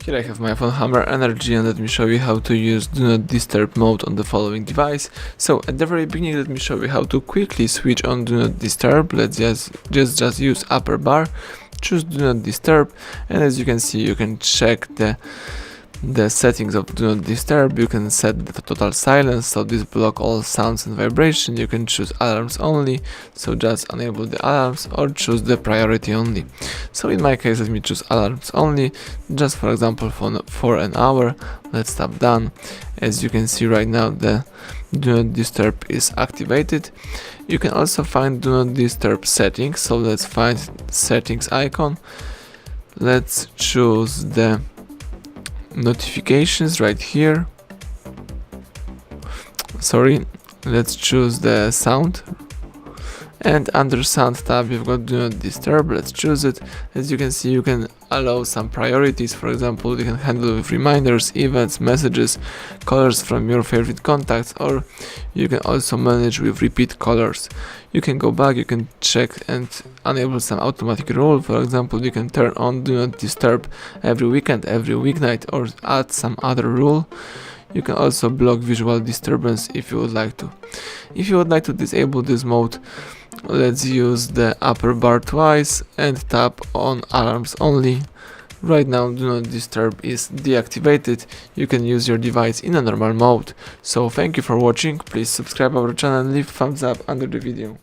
Here I have my phone Hammer Energy, and let me show you how to use Do Not Disturb mode on the following device. So at the very beginning, let me show you how to quickly switch on Do Not Disturb. Let's just use upper bar, choose Do Not Disturb, and as you can see, you can check the settings of Do Not Disturb. You can set the total silence, so this block all sounds and vibration. You can choose alarms only, so just enable the alarms, or choose the priority only. So in my case, let me choose alarms only, just for example for an hour. Let's tap done. As you can see right now, the Do Not Disturb is activated. You can also find Do Not Disturb settings, so let's find settings icon. Let's choose the notifications right here. Let's choose the sound, and under sound tab you've got Do Not Disturb. Let's choose it. As you can see, you can allow some priorities. For example, you can handle with reminders, events, messages, callers from your favorite contacts, or you can also manage with repeat callers. You can go back, you can check and enable some automatic rule. For example, you can turn on Do Not Disturb every weekend, every weeknight, or add some other rule. You can also block visual disturbance if you would like to. If you would like to disable this mode, let's use the upper bar twice and tap on alarms only. Right now, Do Not Disturb is deactivated. You can use your device in a normal mode. So thank you for watching. Please subscribe our channel and leave thumbs up under the video.